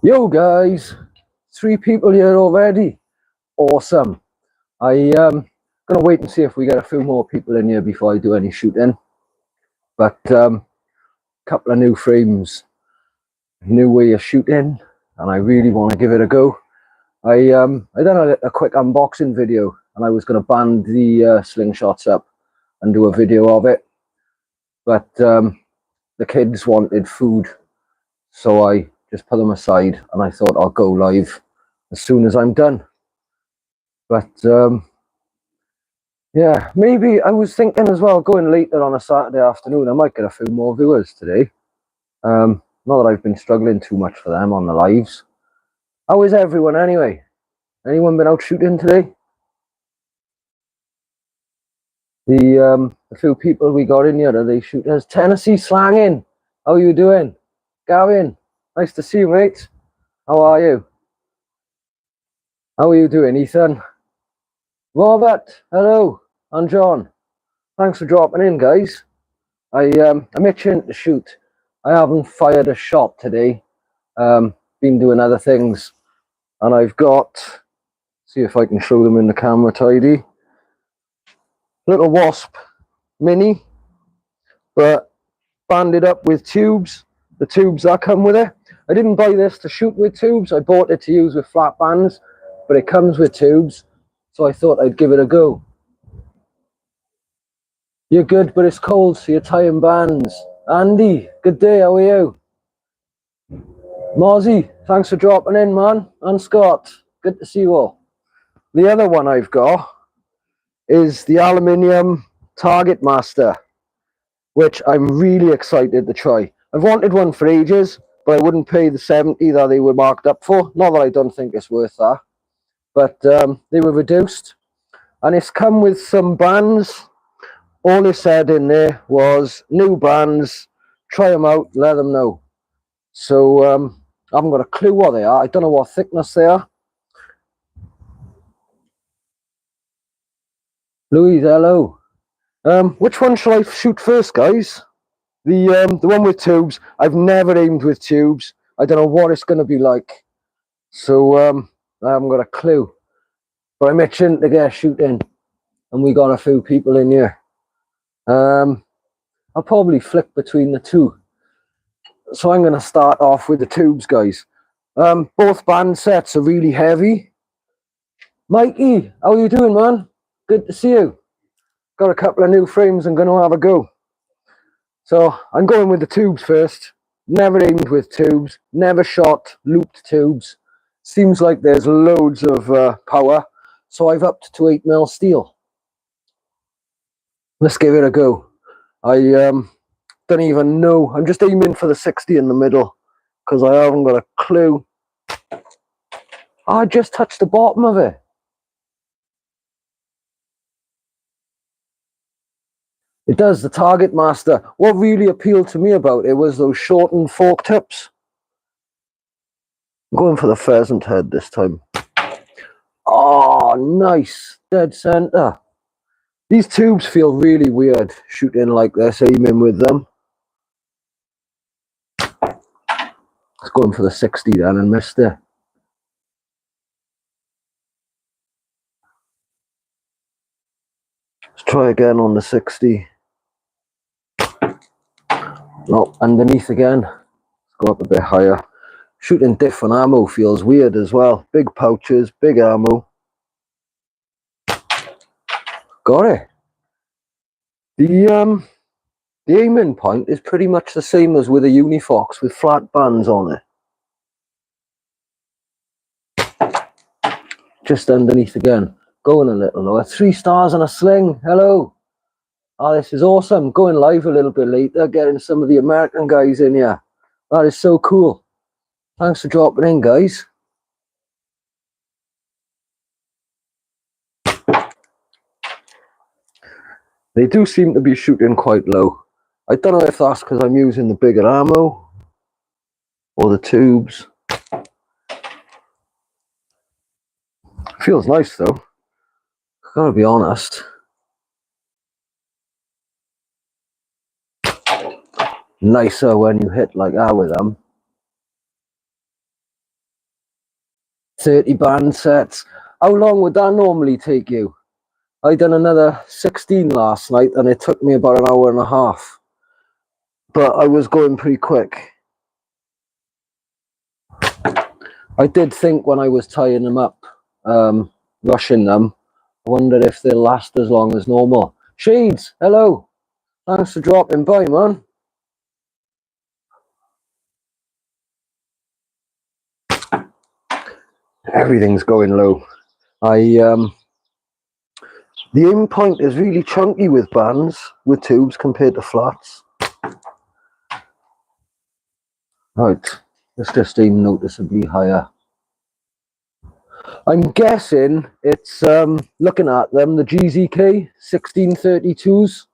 Yo guys, 3 people here already. Awesome. Gonna wait and see if we get a few more people in here before I do any shooting. But couple of new frames, new way of shooting, and I really want to give it a go. I done a quick unboxing video, and I was gonna band the slingshots up and do a video of it, but the kids wanted food, so I just put them aside, and I thought I'll go live as soon as I'm done. But yeah, maybe I was thinking as well, going later on a Saturday afternoon, I might get a few more viewers today. Not that I've been struggling too much for them on the lives. How is everyone anyway? Anyone been out shooting today? The few people we got in here, are they shooters? Tennessee slanging. How are you doing? Gavin, nice to see you, mate. How are you? How are you doing, Ethan? Robert, hello. And John. Thanks for dropping in, guys. I'm itching to shoot. I haven't fired a shot today. Been doing other things, and I've got, see if I can show them in the camera tidy, little Wasp Mini, but banded up with tubes, the tubes that come with it. I didn't buy this to shoot with tubes, I bought it to use with flat bands, but it comes with tubes, so I thought I'd give it a go. You're good, but it's cold, so you're tying bands. Andy, good day, how are you? Mozzie, thanks for dropping in, man. And Scott, good to see you all. The other one I've got is the aluminium Target Master, which I'm really excited to try. I've wanted one for ages, but I wouldn't pay the 70 that they were marked up for. Not that I don't think it's worth that, but they were reduced. And it's come with some bands. All it said in there was new bands, try them out, let them know. So I haven't got a clue what they are. I don't know what thickness they are. Louis, hello. Which one shall I shoot first, guys? The one with tubes. I've never aimed with tubes. I don't know what it's going to be like. So I haven't got a clue. But I'm itching to get shooting, and we got a few people in here. I'll probably flick between the two. So I'm going to start off with the tubes, guys. Both band sets are really heavy. Mikey, how are you doing, man? Good to see you. Got a couple of new frames I'm going to have a go. So I'm going with the tubes first. Never aimed with tubes, never shot looped tubes. Seems like there's loads of power, so I've upped to 8mm steel. Let's give it a go. I don't even know. I'm just aiming for the 60 in the middle because I haven't got a clue. I just touched the bottom of it. It does, the Target Master. What really appealed to me about it was those shortened fork tips. I'm going for the pheasant head this time. Oh, nice. Dead center. These tubes feel really weird shooting like this, aiming with them. It's going for the 60 then and missed it. Let's try again on the 60. No, underneath again. Let's go up a bit higher. Shooting different ammo feels weird as well. Big pouches, big ammo. Got it. The aiming point is pretty much the same as with a uniphoxx with flat bands on it. Just underneath again. Going a little lower. 3 stars and a sling. Hello. Oh, this is awesome. Going live a little bit later, getting some of the American guys in here. That is so cool. Thanks for dropping in, guys. They do seem to be shooting quite low. I don't know if that's because I'm using the bigger ammo or the tubes. Feels nice though. Gotta be honest. Nicer when you hit like that with them. 30 band sets. How long would that normally take you? I done another 16 last night and it took me about an hour and a half. But I was going pretty quick. I did think when I was tying them up, rushing them, I wondered if they'll last as long as normal. Shades, hello. Thanks for dropping by, man. Everything's going low. The aim point is really chunky with bands, with tubes compared to flats. Right, let's just aim noticeably higher. I'm guessing it's, looking at them, the GZK 1632s.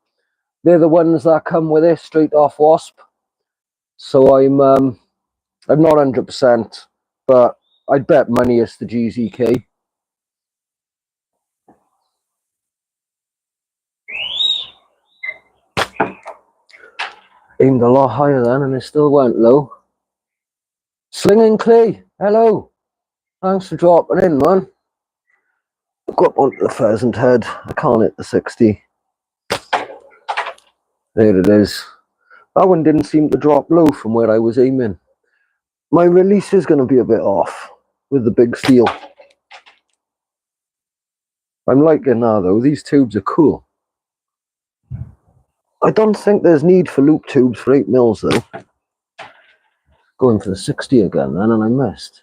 They're the ones that come with it straight off Wasp. So I'm not 100%, but I'd bet money it's the GZK. Aimed a lot higher then and it still went low. Slinging Clay, hello. Thanks for dropping in, man. Go up onto the pheasant head. I can't hit the 60. There it is. That one didn't seem to drop low from where I was aiming. My release is going to be a bit off with the big steel. I'm liking that though. These tubes are cool. I don't think there's need for loop tubes for 8mm though. Going for the 60 again then, and I missed.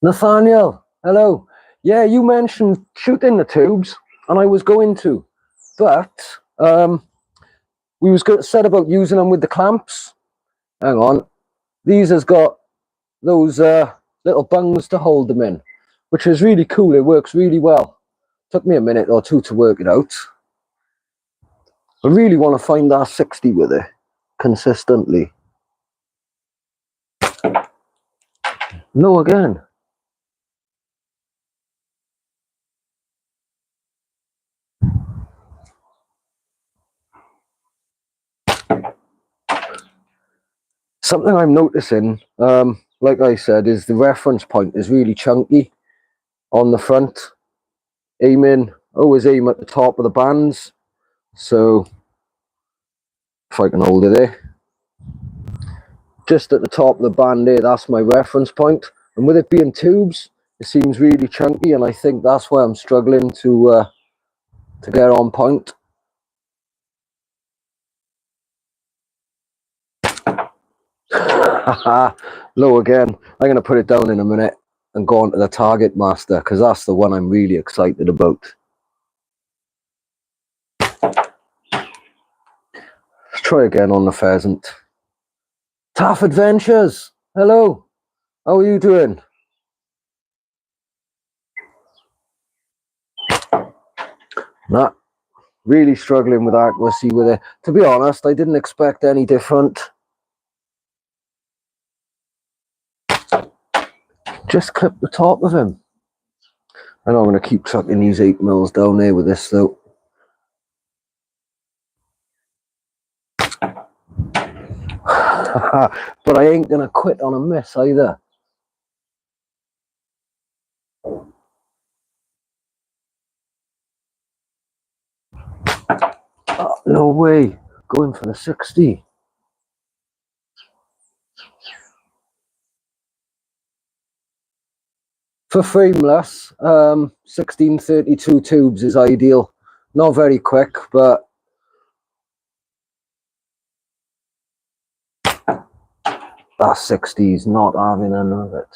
Nathaniel, hello. Yeah, you mentioned shooting the tubes, and I was going to, but we was said about using them with the clamps. Hang on, these has got those little bungs to hold them in, which is really cool. It works really well. Took me a minute or two to work it out. I really want to find that 60 with it consistently. No again. Something I'm noticing, like I said, is the reference point is really chunky on the front. Always aim at the top of the bands. So, if I can hold it there. Just at the top of the band there, that's my reference point. And with it being tubes, it seems really chunky, and I think that's why I'm struggling to get on point. Low again. I'm going to put it down in a minute and go on to the Target Master, because that's the one I'm really excited about. Let's try again on the pheasant. Taff Adventures, hello. How are you doing? Nah, really struggling with accuracy with it. To be honest, I didn't expect any different. Just clip the top of him. I know I'm going to keep chucking these 8mm down there with this though. But I ain't going to quit on a miss either. Oh, no way. Going for the 60. For frameless, 1632 tubes is ideal. Not very quick, but that 60 is not having none of it.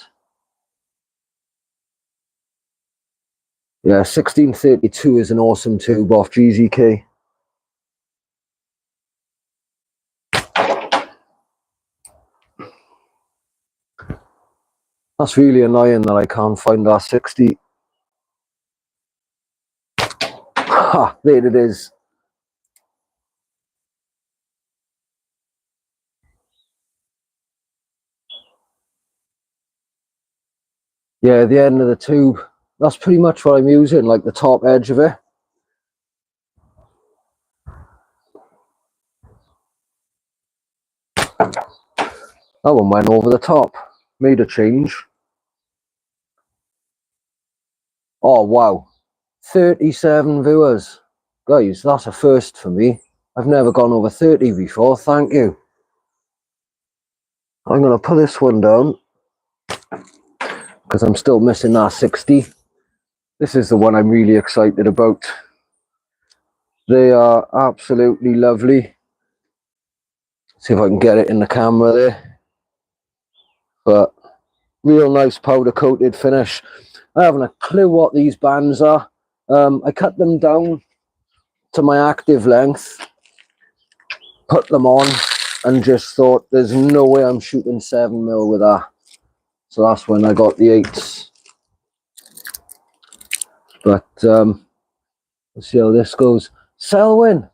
Yeah, 1632 is an awesome tube off GZK. That's really annoying that I can't find that 60. Ha, there it is. Yeah, the end of the tube. That's pretty much what I'm using, like the top edge of it. That one went over the top. Made a change. Oh wow, 37 viewers. Guys, that's a first for me. I've never gone over 30 before, thank you. I'm going to put this one down because I'm still missing that 60. This is the one I'm really excited about. They are absolutely lovely. See if I can get it in the camera there. But real nice powder coated finish. I haven't a clue what these bands are. I cut them down to my active length, put them on, and just thought there's no way I'm shooting 7mm with that. So that's when I got the 8s. But let's see how this goes. Selwyn,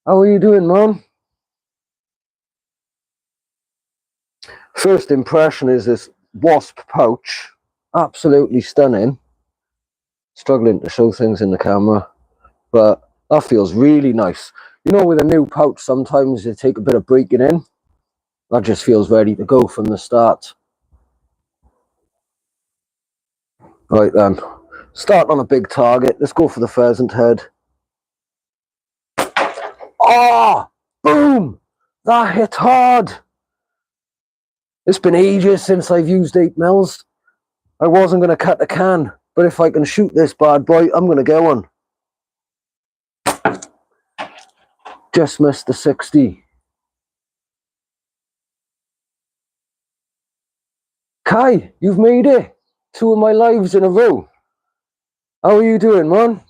how are you doing, man? First impression is this wasp pouch. Absolutely stunning. Struggling to show things in the camera, but that feels really nice. You know, with a new pouch, sometimes you take a bit of breaking in. That just feels ready to go from the start. Right then, start on a big target. Let's go for the pheasant head. Oh, boom! That hit hard. It's been ages since I've used 8mm. I wasn't going to cut the can, but if I can shoot this bad boy, I'm going to get one. Just missed the 60. Kai, you've made it. 2 of my lives in a row. How are you doing, man?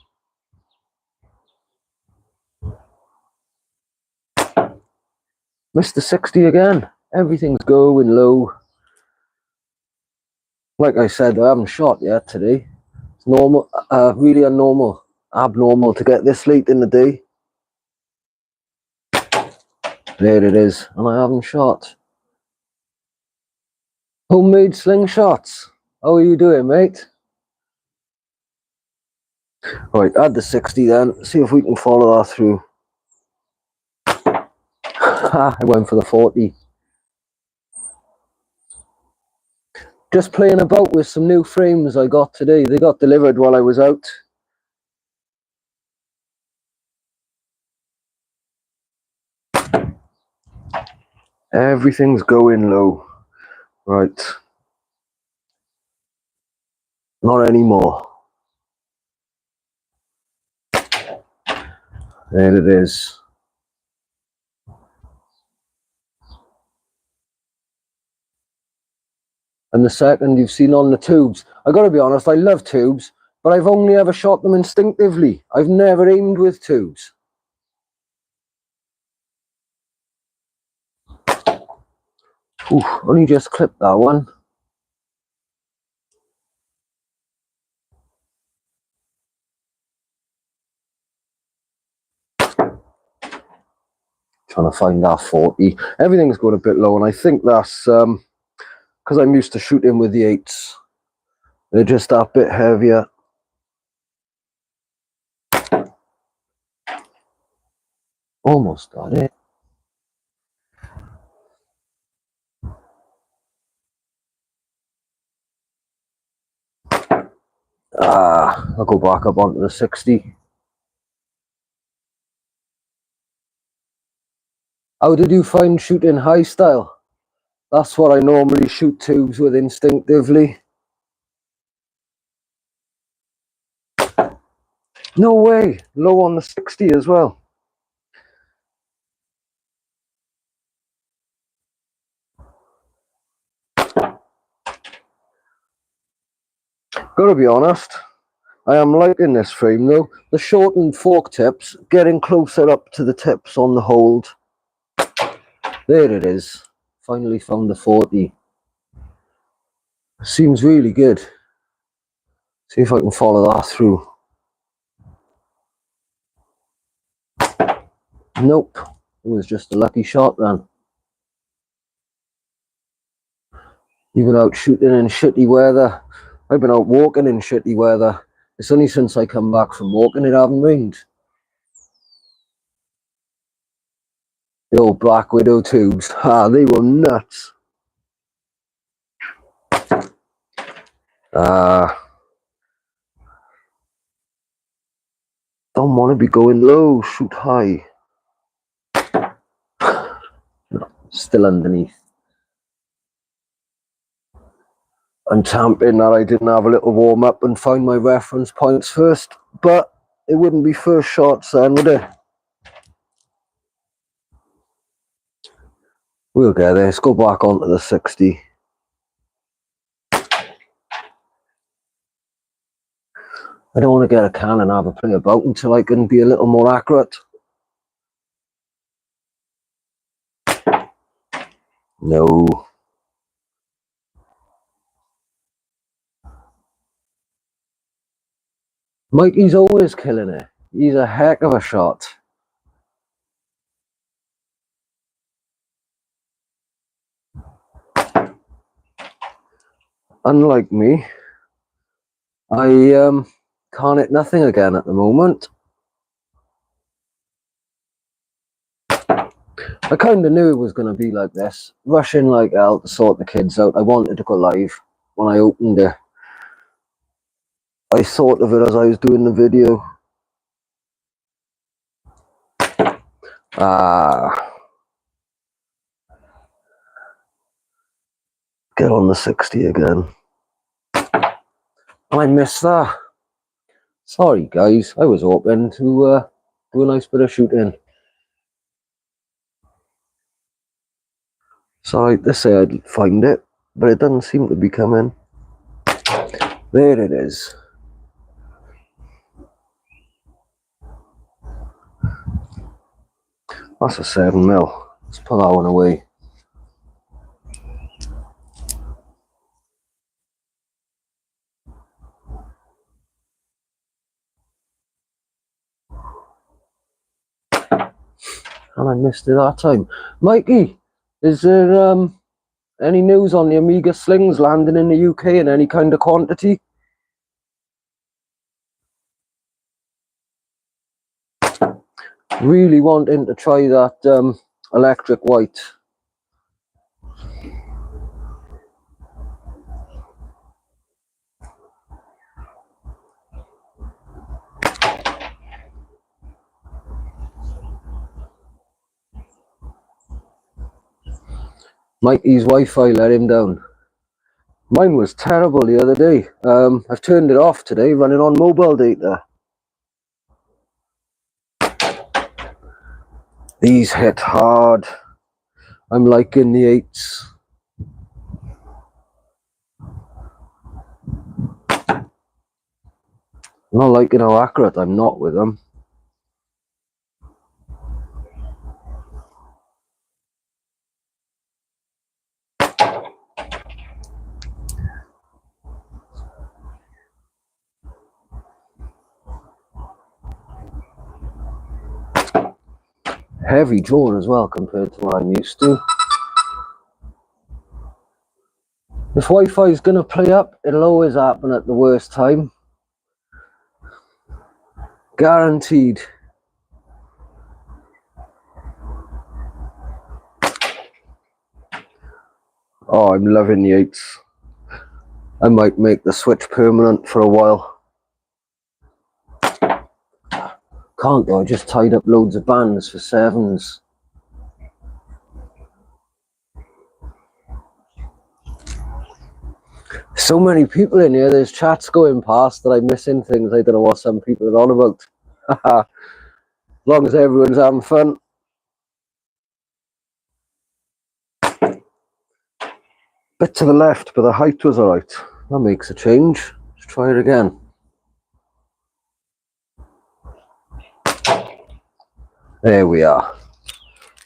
Missed the 60 again. Everything's going low. Like I said, I haven't shot yet today. It's normal, really abnormal to get this late in the day. There it is, and I haven't shot. Homemade slingshots. How are you doing, mate? Right, add the 60 then. See if we can follow that through. I went for the 40. Just playing about with some new frames I got today. They got delivered while I was out. Everything's going low. Right. Not anymore. There it is. And the second you've seen on the tubes. I gotta be honest, I love tubes, but I've only ever shot them instinctively. I've never aimed with tubes. Ooh, only just clipped that one. Trying to find that 40. Everything's going a bit low, and I think that's because I'm used to shooting with the 8s. They're just that bit heavier. Almost got it. I'll go back up onto the 60. How did you find shooting high style? That's what I normally shoot tubes with instinctively. No way, low on the 60 as well. Gotta be honest, I am liking this frame though. The shortened fork tips, getting closer up to the tips on the hold. There it is. Finally found the 40. Seems really good. See if I can follow that through. Nope. It was just a lucky shot then. You've been out shooting in shitty weather. I've been out walking in shitty weather. It's only since I come back from walking it hasn't rained. The old Black Widow tubes. They were nuts. Don't want to be going low, shoot high. No, still underneath. I'm tamping that I didn't have a little warm up and find my reference points first, but it wouldn't be first shots then, would it? We'll get there. Let's go back onto the 60. I don't want to get a can and have a play about until I can be a little more accurate. No. Mikey's always killing it. He's a heck of a shot. Unlike me, I can't hit nothing again at the moment. I kind of knew it was going to be like this. Rushing like hell to sort the kids out. I wanted to go live when I opened it. I thought of it as I was doing the video. Get on the 60 again. I missed that. Sorry guys, I was hoping to do a nice bit of shooting. Sorry to say I'd find it, but it doesn't seem to be coming. There it is. That's a 7mm. Let's put that one away. And I missed it that time. Mikey, is there any news on the Amiga slings landing in the UK in any kind of quantity? Really wanting to try that electric white. Mikey's Wi-Fi let him down. Mine was terrible the other day. I've turned it off today, running on mobile data. These hit hard. I'm liking the 8s. I'm not liking how accurate I'm not with them. Heavy drone as well compared to what I'm used to. If Wi-Fi is going to play up, it'll always happen at the worst time. Guaranteed. Oh, I'm loving the 8s. I might make the switch permanent for a while. Can't though, I just tied up loads of bands for 7s. So many people in here, there's chats going past that I'm missing things. I don't know what some people are on about. As long as everyone's having fun. Bit to the left, but the height was alright. That makes a change. Let's try it again. There we are.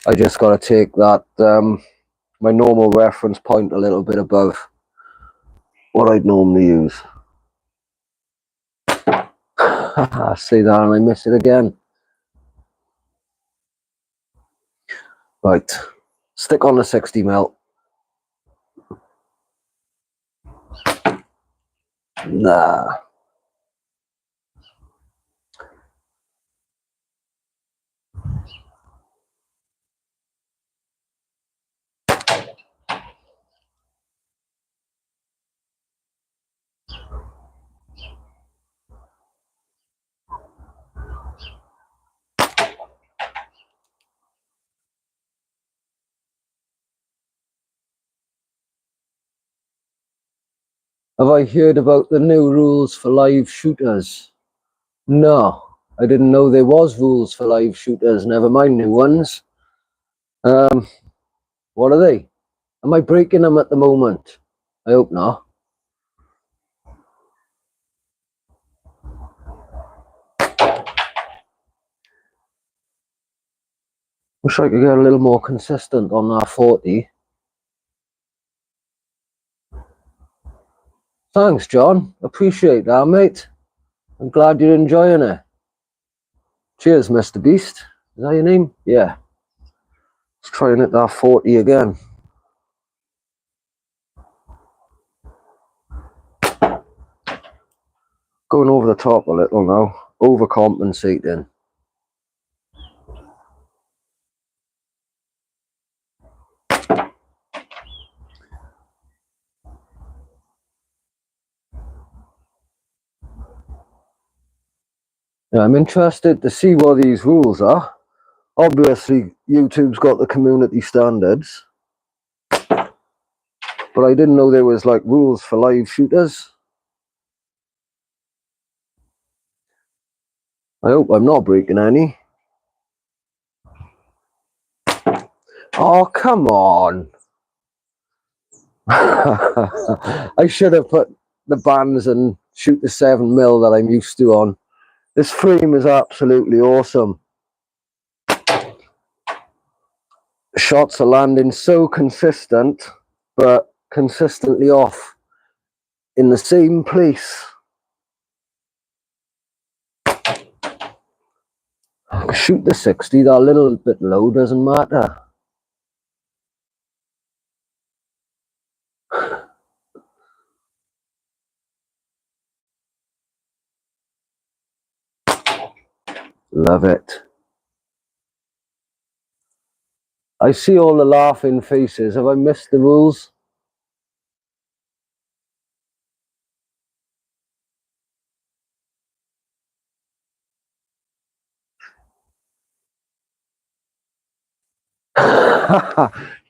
I just got to take that, my normal reference point a little bit above what I'd normally use. See that and I miss it again. Right, stick on the 60mm. Nah. Have I heard about the new rules for live shooters? No, I didn't know there was rules for live shooters, never mind new ones. What are they? Am I breaking them at the moment? I hope not. Wish I could get a little more consistent on that 40. Thanks, John. Appreciate that, mate. I'm glad you're enjoying it. Cheers, Mr. Beast. Is that your name? Yeah. Let's try and hit that 40 again. Going over the top a little now. Overcompensating. Yeah, I'm interested to see what these rules are. Obviously, YouTube's got the community standards. But I didn't know there was like rules for live shooters. I hope I'm not breaking any. Oh, come on. I should have put the bands and shoot the 7mm that I'm used to on. This frame is absolutely awesome. Shots are landing so consistent, but consistently off in the same place. Shoot the 60, that little bit low doesn't matter. Love it. I see all the laughing faces. Have I missed the rules?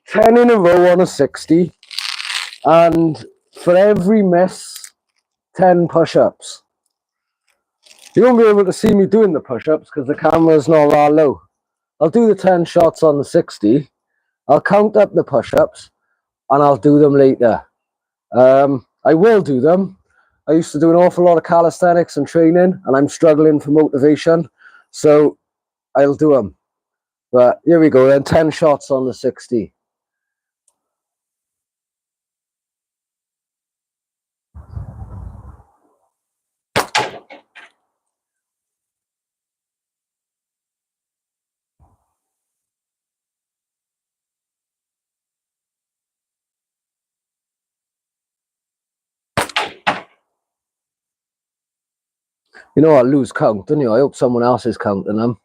Ten in a row on a 60, and for every miss, 10 push-ups. You won't be able to see me doing the push-ups because the camera's not that low. I'll do the 10 shots on the 60. I'll count up the push-ups and I'll do them later. I will do them. I used to do an awful lot of calisthenics and training, and I'm struggling for motivation, so I'll do them. But here we go then, 10 shots on the 60. You know, I lose count, don't you? I hope someone else is counting them.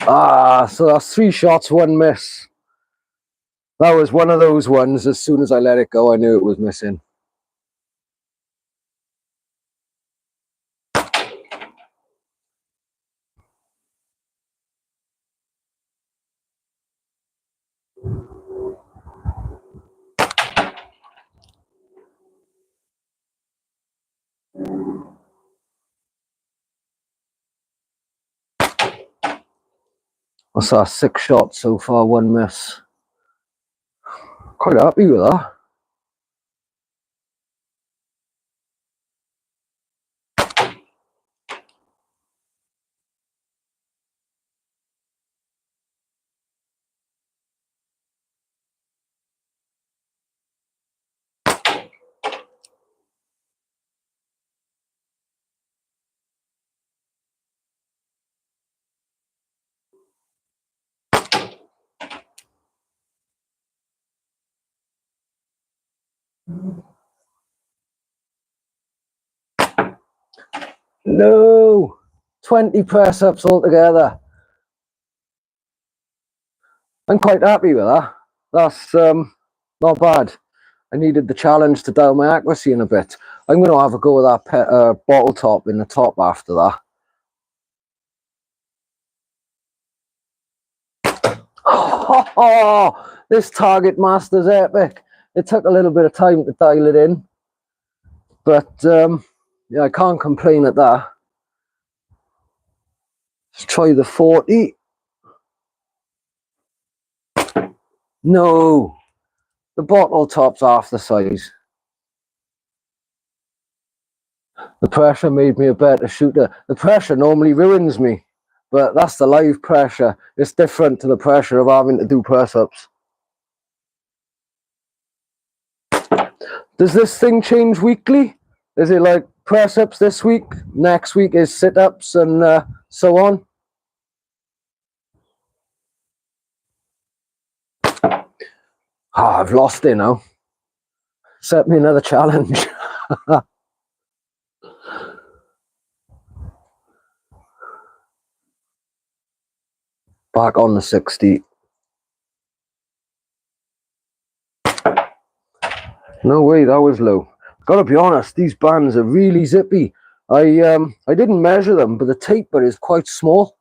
Ah, so that's 3 shots, 1 miss. That was one of those ones, as soon as I let it go, I knew it was missing. What's that, 6 shots so far, 1 miss. Quite happy with that. No, 20 press-ups altogether. I'm quite happy with that. That's not bad. I needed the challenge to dial my accuracy in a bit. I'm going to have a go with that bottle top in the top after that. Oh, this target master's epic. It took a little bit of time to dial it in, but yeah, I can't complain at that. Let's try the 40. No, the bottle top's half the size. The pressure made me a better shooter. The pressure normally ruins me, but that's the live pressure. It's different to the pressure of having to do press-ups. Does this thing change weekly? Is it like press-ups this week, next week is sit-ups, and so on? Ah, I've lost it now. Set me another challenge. Back on the 60. No way, that was low. Gotta be honest, these bands are really zippy. I didn't measure them, but the taper is quite small.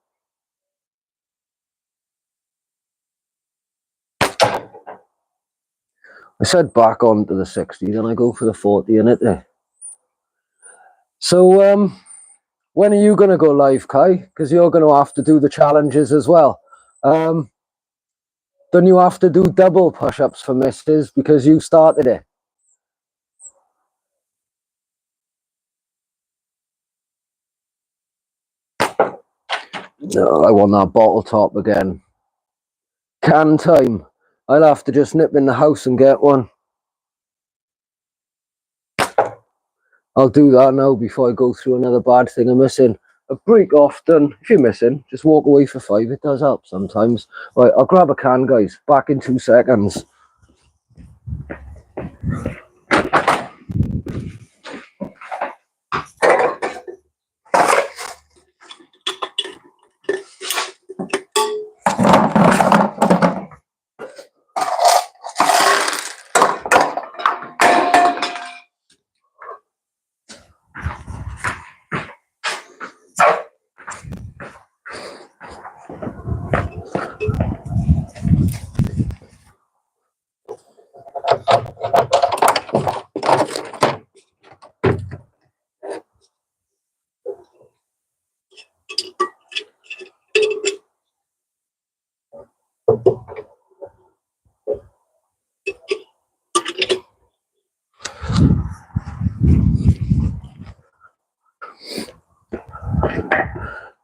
I said back on to the 60, then I go for the 40 in it there. So when are you gonna go live, Kai? Because you're gonna have to do the challenges as well. Don't you have to do double push-ups for misses because you started it? No, I want that bottle top again. Can time. I'll have to just nip in the house and get one. I'll do that now before I go through another bad thing I'm missing. A break often, if you're missing, just walk away for 5. It does help sometimes. Right, I'll grab a can, guys. Back in 2 seconds.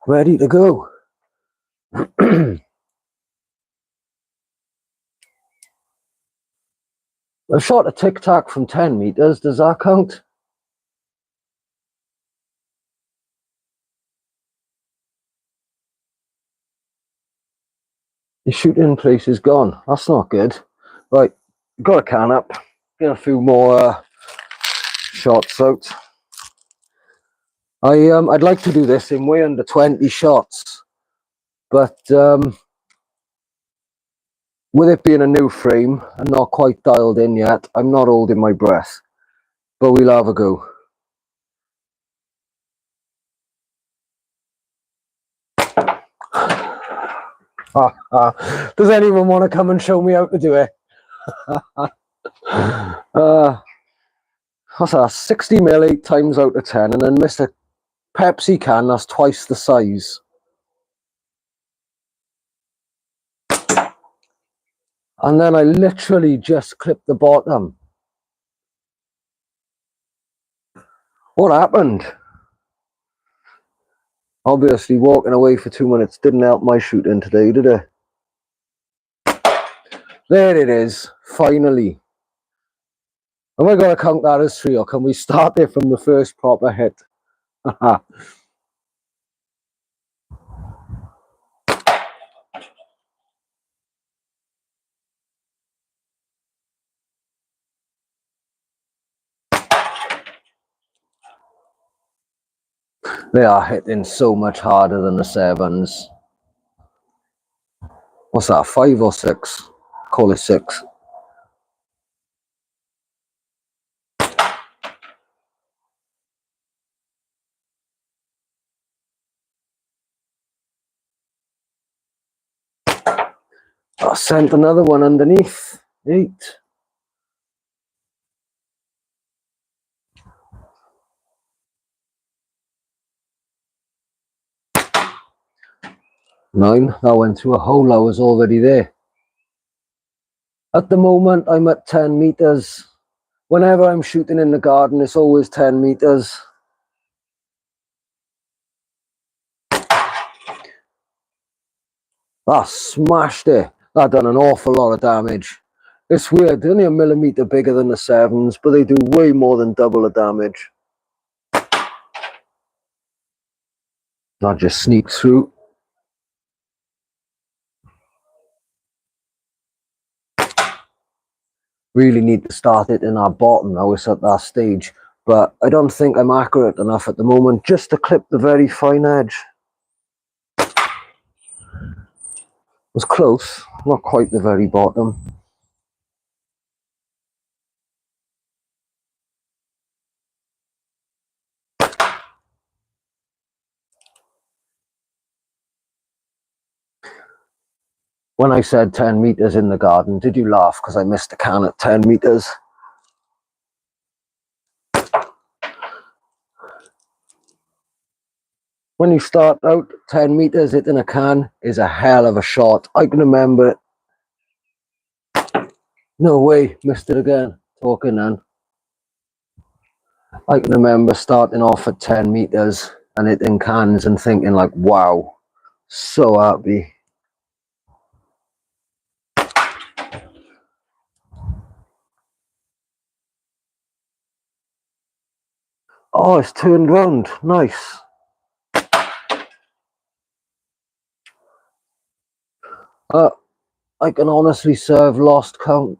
Ready to go. I shot a tic tac from 10 meters. Does that count? The shooting place is gone. That's not good. Right, got a can up. Get a few more shots out. I'd like to do this in way under 20 shots, but with it being a new frame and not quite dialed in yet, I'm not holding my breath. But we'll have a go. Does anyone want to come and show me how to do it? What's that? 60 mil 8 times out of 10, and then missed a Pepsi can that's twice the size. And then I literally just clipped the bottom. What happened? Obviously, walking away for 2 minutes didn't help my shooting today, did it? There it is, finally. Am I going to count that as 3, or can we start it from the first proper hit? They are hitting so much harder than the 7s. What's that, 5 or 6? Call it 6. I sent another one underneath. 8. 9. That went through a hole that was already there. At the moment, I'm at 10 meters. Whenever I'm shooting in the garden, it's always 10 meters. That smashed it. That done an awful lot of damage. It's weird, they're only a millimeter bigger than the 7s, but they do way more than double the damage. That just sneaks through. Really need to start it in our bottom now. It's at that stage, but I don't think I'm accurate enough at the moment just to clip the very fine edge. It was close, not quite the very bottom. When I said 10 meters in the garden, did you laugh because I missed the can at 10 meters? When you start out, 10 meters hitting a can is a hell of a shot. I can remember it. No way, missed it again. Talking then. I can remember starting off at 10 meters and hitting cans and thinking like, wow, so happy. Oh, it's turned round. Nice. I can honestly serve lost count.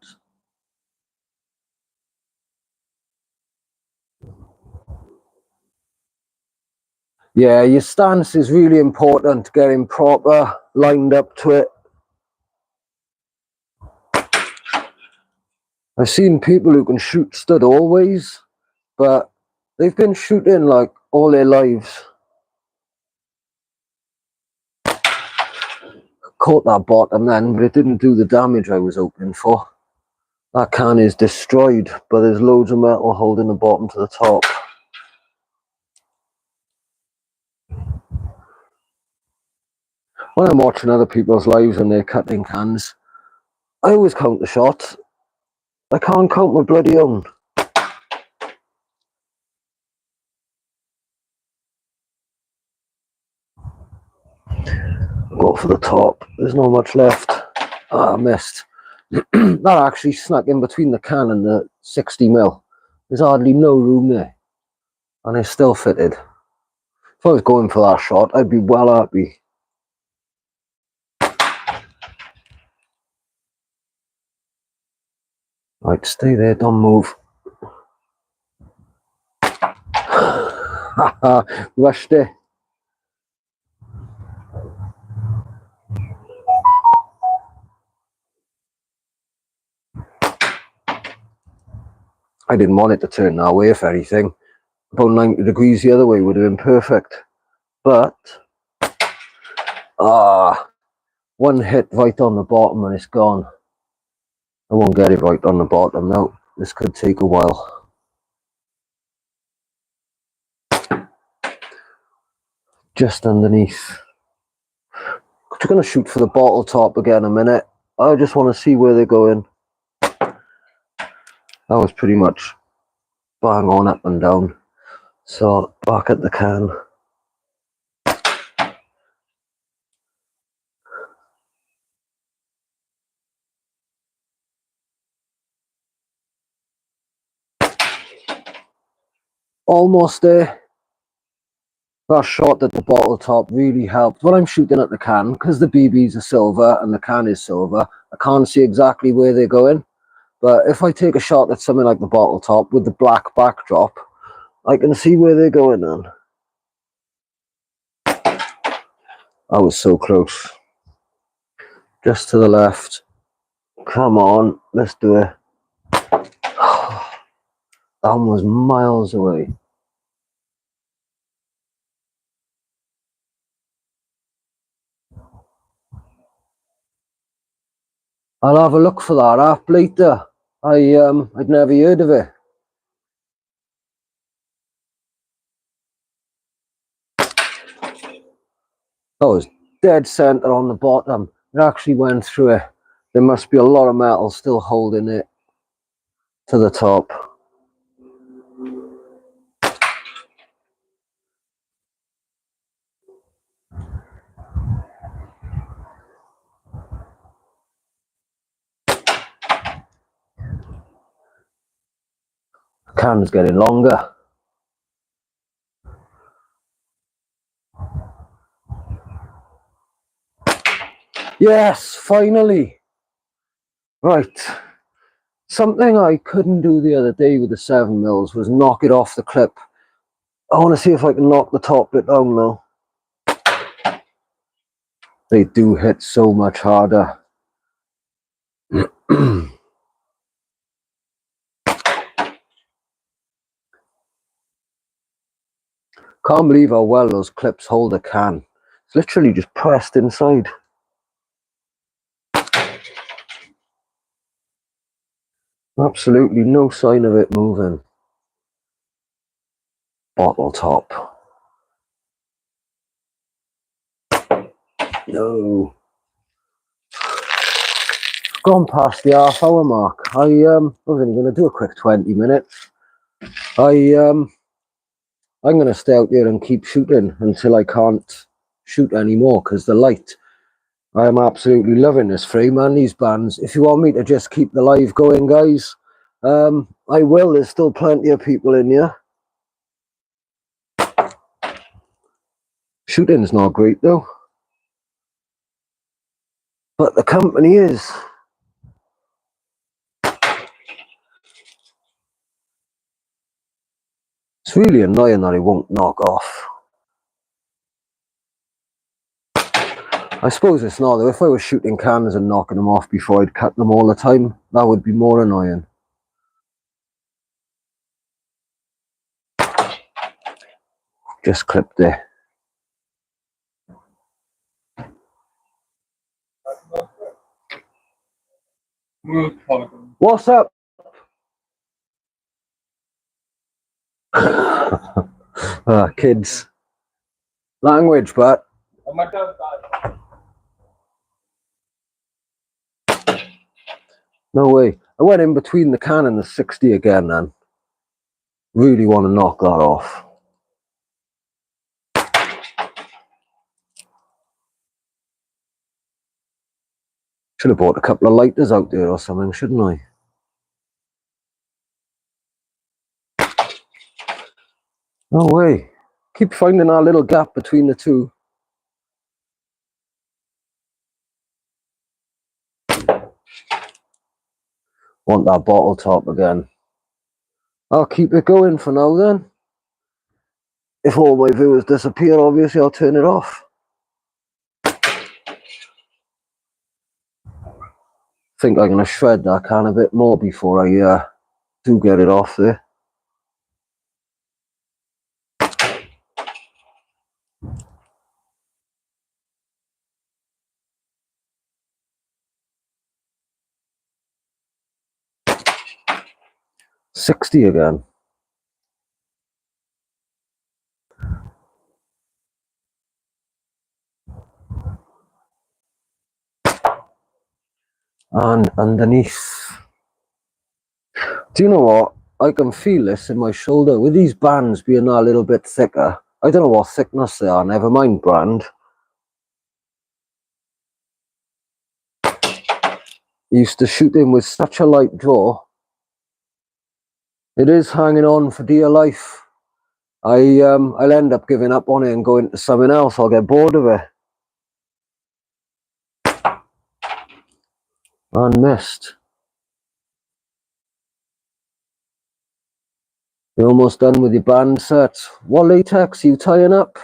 Yeah, your stance is really important, getting proper, lined up to it. I've seen people who can shoot stud always, but they've been shooting like all their lives. Caught that bottom then, but it didn't do the damage I was hoping for. That can is destroyed, but there's loads of metal holding the bottom to the top. When I'm watching other people's lives and they're cutting cans, I always count the shots. I can't count my bloody own. Go for the top. There's not much left. Ah, I missed. That actually snuck in between the can and the 60mm. There's hardly no room there. And it's still fitted. If I was going for that shot, I'd be well happy. Right, stay there, don't move. Rushed it. I didn't want it to turn that way, if anything. About 90 degrees the other way would have been perfect. But, one hit right on the bottom and it's gone. I won't get it right on the bottom now. This could take a while. Just underneath. I'm going to shoot for the bottle top again in a minute. I just want to see where they're going. That was pretty much bang on up and down. So back at the can. Almost there. That shot at the bottle top really helped. When I'm shooting at the can, because the BBs are silver and the can is silver, I can't see exactly where they're going. But if I take a shot at something like the bottle top with the black backdrop, I can see where they're going on. I was so close. Just to the left. Come on, let's do it. That one was miles away. I'll have a look for that app later. I'd never heard of it. That was dead center on the bottom. It actually went through it. There must be a lot of metal still holding it to the top. The can's getting longer. Yes, finally. Right. Something I couldn't do the other day with the 7mm was knock it off the clip. I want to see if I can knock the top bit down now. They do hit so much harder. Can't believe how well those clips hold a can. It's literally just pressed inside. Absolutely no sign of it moving. Bottle top. No. Gone past the half-hour mark. I was only going to do a quick 20 minutes. I'm going to stay out there and keep shooting until I can't shoot anymore because the light. I'm absolutely loving this frame and these bands. If you want me to just keep the live going, guys, I will. There's still plenty of people in here. Shooting's not great though, but the company is. It's really annoying that it won't knock off. I suppose it's not though. If I was shooting cans and knocking them off before I'd cut them all the time, that would be more annoying. Just clipped it. What's up? Kids. Language, but. No way. I went in between the can and the 60 again then. Really want to knock that off. Should have bought a couple of lighters out there or something, shouldn't I? No way. Keep finding that little gap between the two. Want that bottle top again. I'll keep it going for now then. If all my viewers disappear, obviously I'll turn it off. Think I'm going to shred that can a bit more before I do get it off there. $60 again. And underneath. Do you know what? I can feel this in my shoulder. With these bands being a little bit thicker, I don't know what thickness they are, never mind brand. Used to shoot in with such a light draw. It is hanging on for dear life. I'll end up giving up on it and going to something else. I'll get bored of it. And missed. You're almost done with your band set. What latex are you tying up?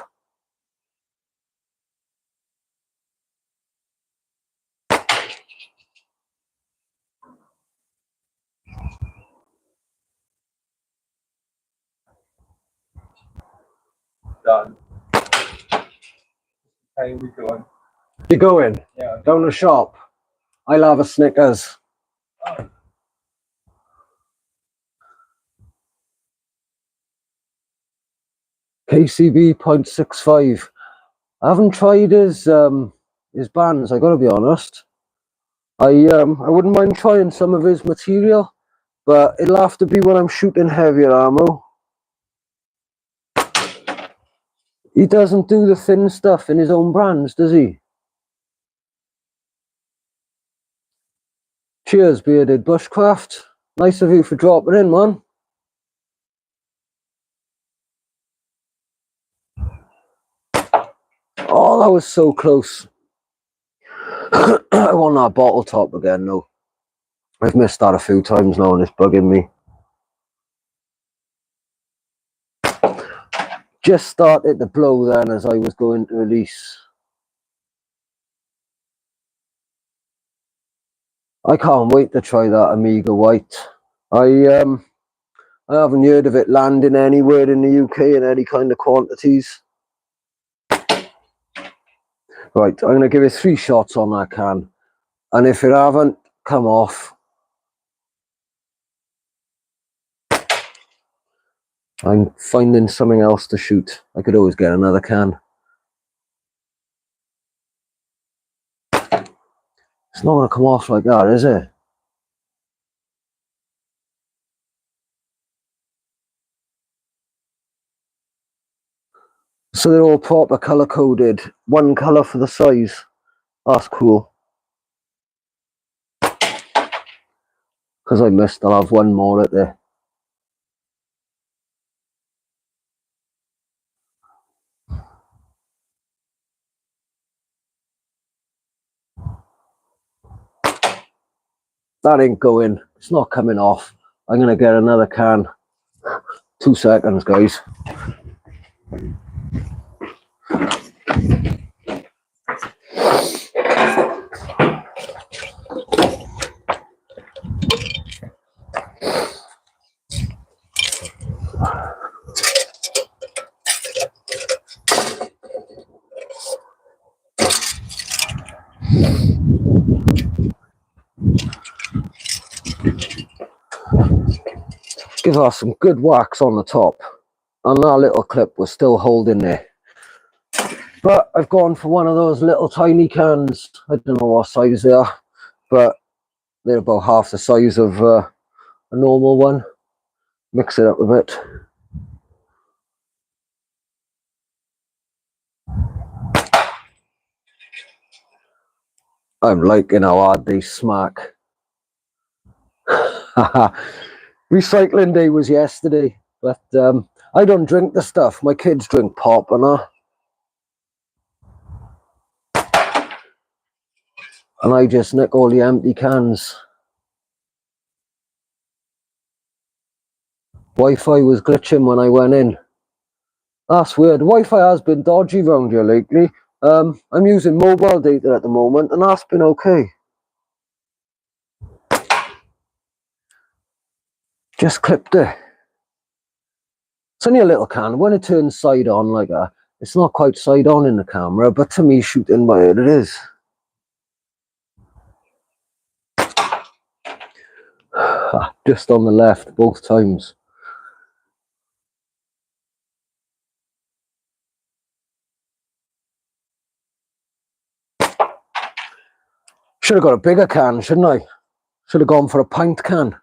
Done. How are we going? You're going? Yeah. Down the shop? I'll have a Snickers. KCB 0.65. I haven't tried his bands, I gotta be honest. I wouldn't mind trying some of his material, but it'll have to be when I'm shooting heavier ammo. He doesn't do the thin stuff in his own brands, does he? Cheers, Bearded Bushcraft. Nice of you for dropping in, man. Oh, that was so close. I want that bottle top again, though. I've missed that a few times now and it's bugging me. Just started to blow then as I was going to release. I can't wait to try that Amiga White. I haven't heard of it landing anywhere in the UK in any kind of quantities. Right, I'm going to give it 3 shots on that can. And if it haven't come off, I'm finding something else to shoot. I could always get another can. It's not going to come off like that, is it? So they're all proper colour coded. One colour for the size. That's cool. Because I missed, I'll have one more at there. That ain't going. It's not coming off. I'm going to get another can. 2 seconds, guys. Give us some good wax on the top. And that little clip was still holding there. But I've gone for one of those little tiny cans. I don't know what size they are, but they're about half the size of a normal one. Mix it up a bit. I'm liking how hard they smack. Recycling day was yesterday, but I don't drink the stuff. My kids drink pop and that. And I just nick all the empty cans. Wi-Fi was glitching when I went in. That's weird. Wi-Fi has been dodgy around here lately. I'm using mobile data at the moment and that's been okay. Just clipped it. It's only a little can. When it turns side on like that, it's not quite side on in the camera, but to me shooting by it, it is. Just on the left both times. Should have got a bigger can, shouldn't I? Should have gone for a pint can.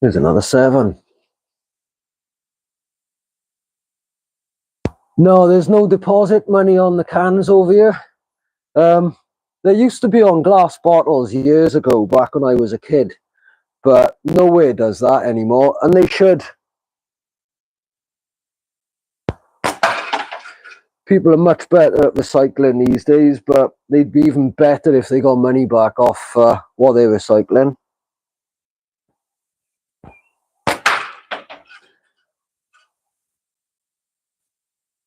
Here's another 7. No, there's no deposit money on the cans over here. There used to be on glass bottles years ago, back when I was a kid. But nowhere does that anymore, and they should. People are much better at recycling these days, but they'd be even better if they got money back off what they're recycling.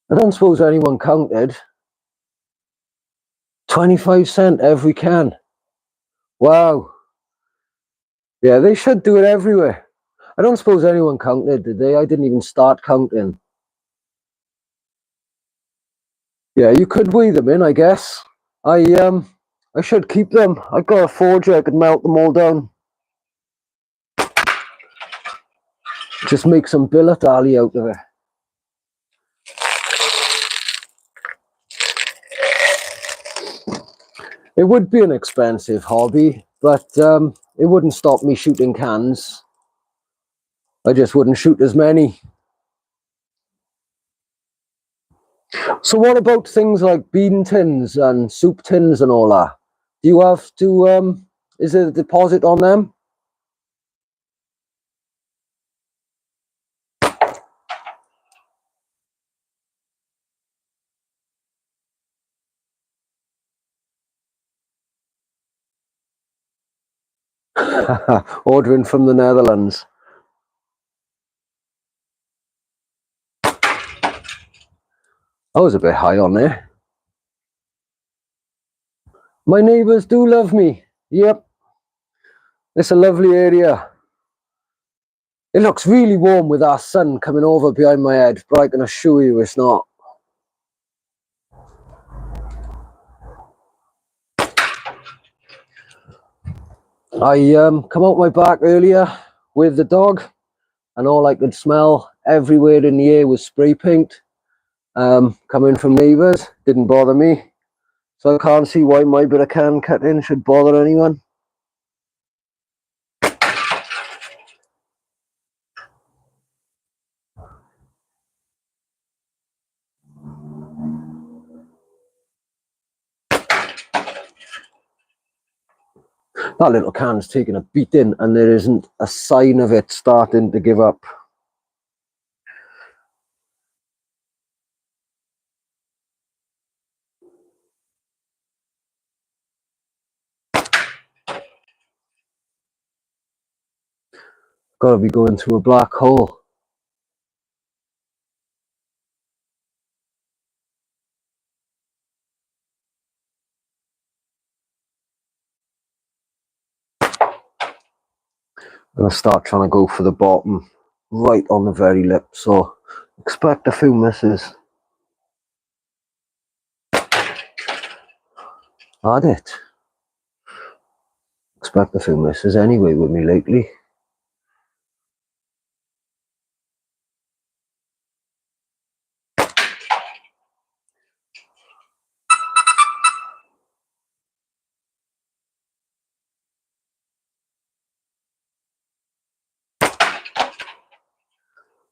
I don't suppose anyone counted. 25 cents every can. Wow. Yeah, they should do it everywhere. I don't suppose anyone counted, did they? I didn't even start counting. Yeah, you could weigh them in, I guess. I should keep them. I got a forger, I could melt them all down. Just make some billet alley out of it. It would be an expensive hobby, but it wouldn't stop me shooting cans. I just wouldn't shoot as many. So what about things like bean tins and soup tins and all that? Do you have to, is there a deposit on them? Ordering from the Netherlands. I was a bit high on there. My neighbours do love me. Yep. It's a lovely area. It looks really warm with our sun coming over behind my head, but I can assure you it's not. I come out my back earlier with the dog, and all I could smell everywhere in the air was spray paint. Coming from neighbours, didn't bother me. So I can't see why my bit of can cutting should bother anyone. That little can's taking a beating and there isn't a sign of it starting to give up. Gotta be going through a black hole. I'm gonna start trying to go for the bottom, right on the very lip, so expect a few misses. Had it. Expect a few misses anyway with me lately.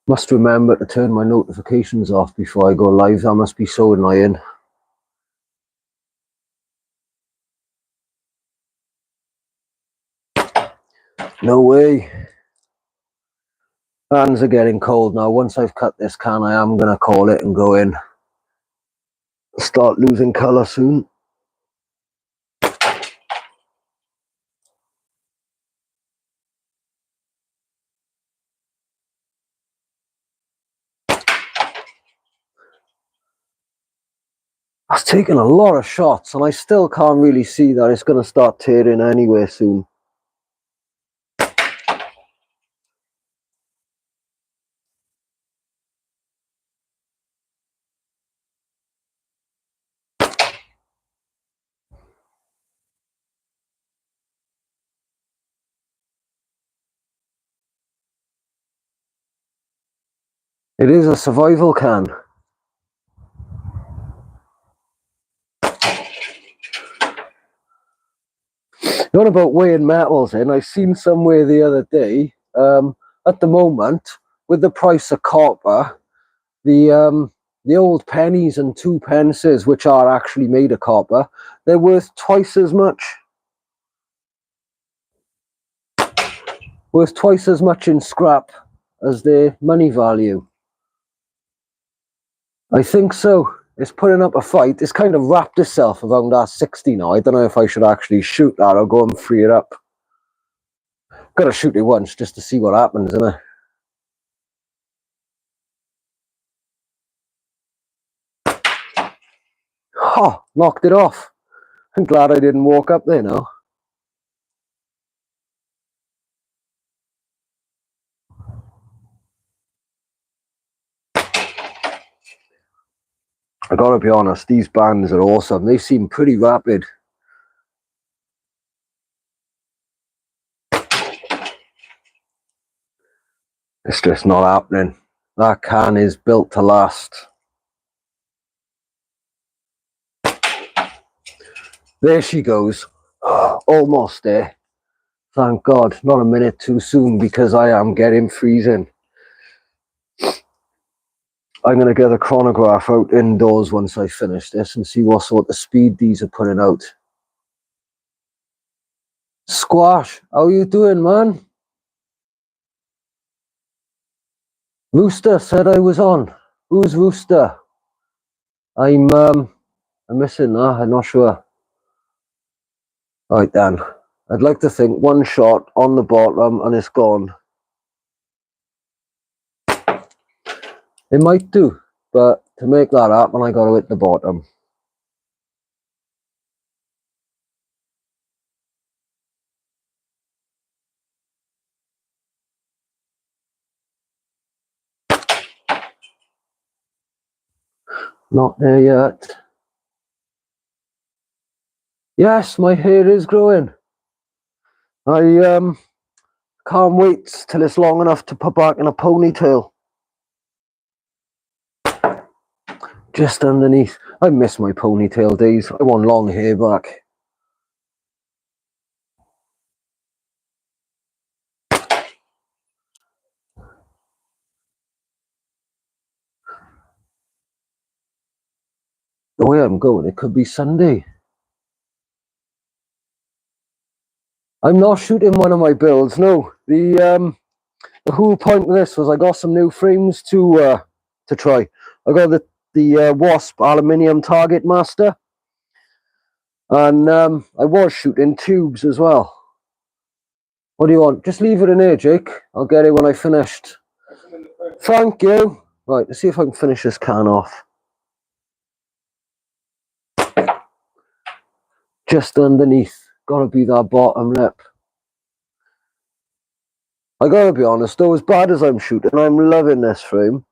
Must remember to turn my notifications off before I go live. That must be so annoying. No way. Hands are getting cold now. Once I've cut this can, I am going to call it and go in. Start losing colour soon. I was taking a lot of shots and I still can't really see that it's going to start tearing anyway soon. It is a survival can. Not about weighing metals in. I seen somewhere the other day, at the moment, with the price of copper, the old pennies and 2 pences, which are actually made of copper, they're worth twice as much. Worth twice as much in scrap as their money value. I think so. It's putting up a fight. It's kind of wrapped itself around our 60 now. I don't know if I should actually shoot that or go and free it up. Gotta shoot it once just to see what happens, isn't it? Oh, knocked it off. I'm glad I didn't walk up there now. I gotta be honest, these bands are awesome. They seem pretty rapid. It's just not happening. That can is built to last. There she goes. Almost there. Thank God. Not a minute too soon, because I am getting freezing. I'm going to get a chronograph out indoors once I finish this and see what sort of speed these are putting out. Squash, how you doing, man? Rooster said I was on. Who's Rooster? I'm missing that. I'm not sure. Right then. I'd like to think one shot on the bottom and it's gone. It might do, but to make that happen, I got to hit the bottom. Not there yet. Yes, my hair is growing. I can't wait till it's long enough to put back in a ponytail. Just underneath. I miss my ponytail days. I want long hair back. The way I'm going, it could be Sunday. I'm not shooting one of my builds, no. The whole point of this was I got some new frames to try. I got the Wasp aluminium Target Master, and I was shooting tubes as well. What do you want? Just leave it in here, Jake. I'll get it when I finished. Thank you. Right, let's see if I can finish this can off. Just underneath. Gotta be that bottom lip. I gotta be honest though, as bad as I'm shooting, I'm loving this frame.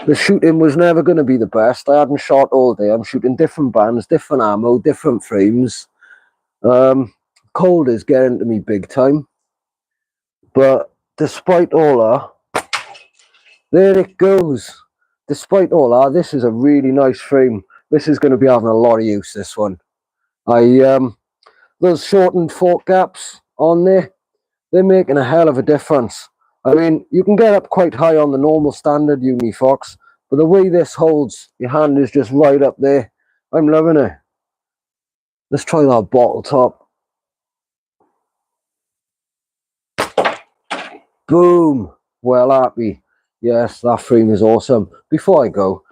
The shooting was never going to be the best. I hadn't shot all day. I'm shooting different bands, different ammo, different frames. Cold is getting to me big time. But despite all that, there it goes. Despite all that, this is a really nice frame. This is going to be having a lot of use, this one. Those shortened fork gaps on there, they're making a hell of a difference. I mean, you can get up quite high on the normal standard uniphoxx, but the way this holds, your hand is just right up there. I'm loving it. Let's try that bottle top. Boom. Well happy. Yes, that frame is awesome. Before I go,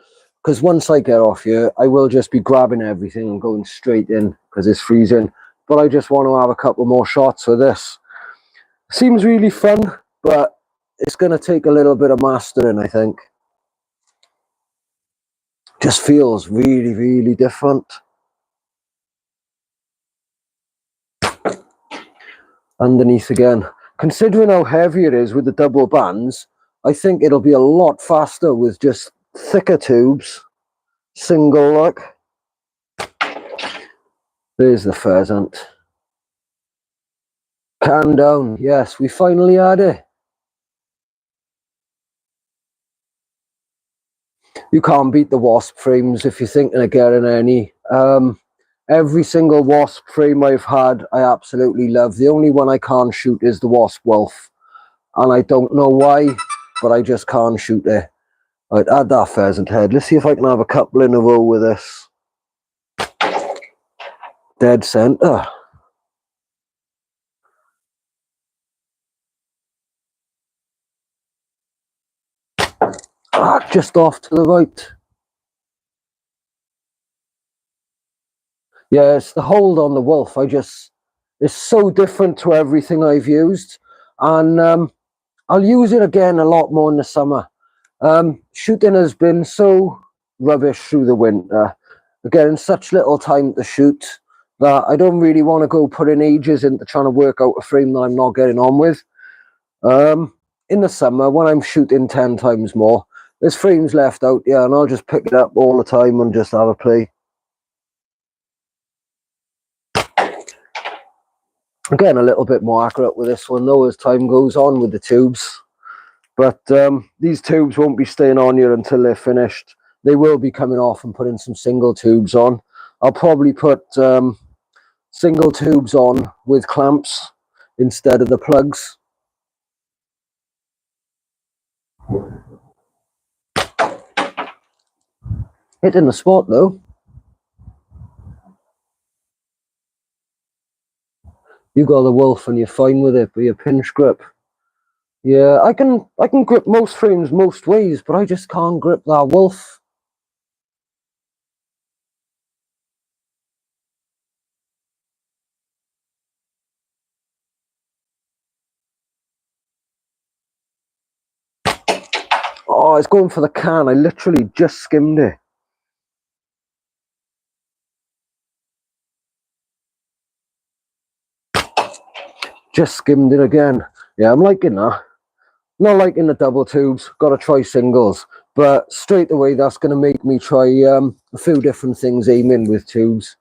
because once I get off here, I will just be grabbing everything and going straight in because it's freezing. But I just want to have a couple more shots with this. Seems really fun, but it's going to take a little bit of mastering, I think. Just feels really, really different. Underneath again. Considering how heavy it is with the double bands, I think it'll be a lot faster with just thicker tubes. Single look. There's the pheasant. Can down. Yes, we finally had it. You can't beat the Wasp frames if you're thinking of getting any. Every single Wasp frame I've had, I absolutely love. The only one I can't shoot is the Wasp Wolf. And I don't know why, but I just can't shoot it. Right, add that pheasant head. Let's see if I can have a couple in a row with this. Dead center. Just off to the right. Yeah, it's the hold on the Wolf. It's so different to everything I've used. And I'll use it again a lot more in the summer. Shooting has been so rubbish through the winter. Getting such little time to shoot that I don't really want to go putting ages into trying to work out a frame that I'm not getting on with. In the summer, when I'm shooting 10 times more, There's frames left out, yeah, and I'll just pick it up all the time and just have a play. Again, a little bit more accurate with this one though as time goes on with the tubes. But these tubes won't be staying on here until they're finished. They will be coming off and putting some single tubes on. I'll probably put single tubes on with clamps instead of the plugs. Hitting the spot though. You got the wolf and you're fine with it, but your pinch grip. Yeah, I can grip most frames most ways, but I just can't grip that wolf. Oh, it's going for the can. I literally just skimmed it. Just skimmed it again. Yeah, I'm liking that. Not liking the double tubes. Got to try singles. But straight away, that's going to make me try a few different things aiming with tubes.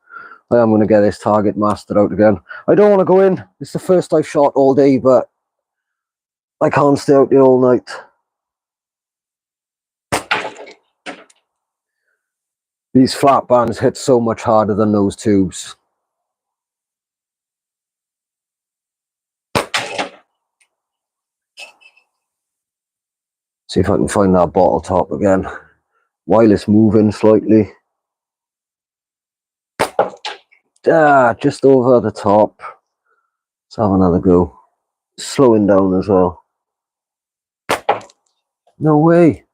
I am going to get this target mastered out again. I don't want to go in. It's the first I've shot all day, but I can't stay out there all night. These flat bands hit so much harder than those tubes. See if I can find that bottle top again while it's moving slightly. Just over the top. Let's have another go. Slowing down as well. No way.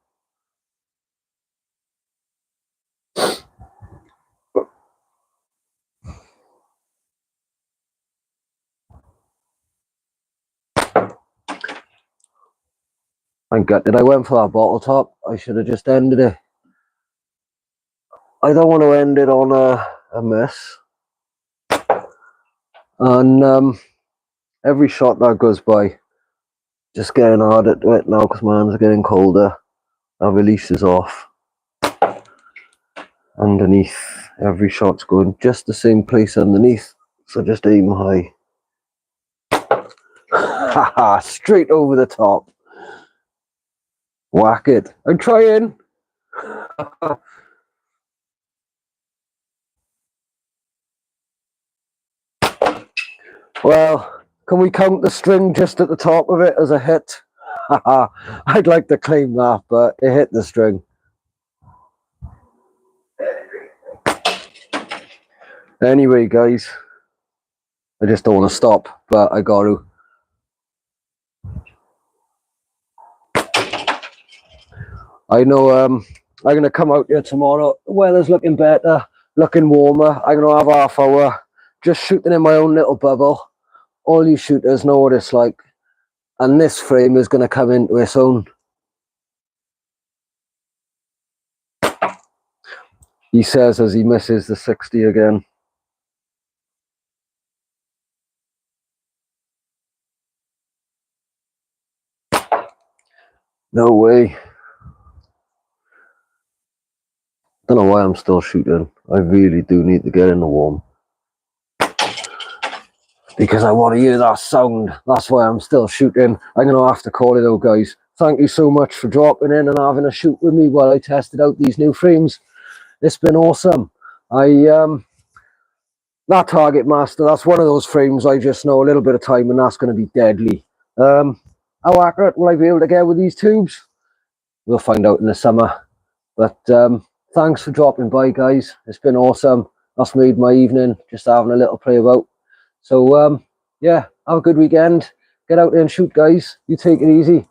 I gutted. I went for that bottle top. I should have just ended it. I don't want to end it on a miss. And every shot that goes by, just getting harder to it now because my hands are getting colder. Our release is off. Underneath, every shot's going just the same place underneath. So just aim high. Haha, straight over the top. Whack it. I'm trying. Well, can we count the string just at the top of it as a hit? I'd like to claim that, but it hit the string. Anyway, guys, I just don't want to stop, but I got to. I know I'm going to come out here tomorrow. The weather's looking better, looking warmer. I'm going to have half hour just shooting in my own little bubble. All you shooters know what it's like. And this frame is going to come into its own. He says as he misses the 60 again. No way. Don't know why I'm still shooting. I really do need to get in the warm. Because I want to hear that sound. That's why I'm still shooting. I'm going to have to call it out, guys. Thank you so much for dropping in and having a shoot with me while I tested out these new frames. It's been awesome. That Target Master, that's one of those frames I just know a little bit of time and that's going to be deadly. How accurate will I be able to get with these tubes? We'll find out in the summer. But thanks for dropping by, guys. It's been awesome. That's made my evening, just having a little play about. So yeah, have a good weekend. Get out there and shoot, guys. You take it easy.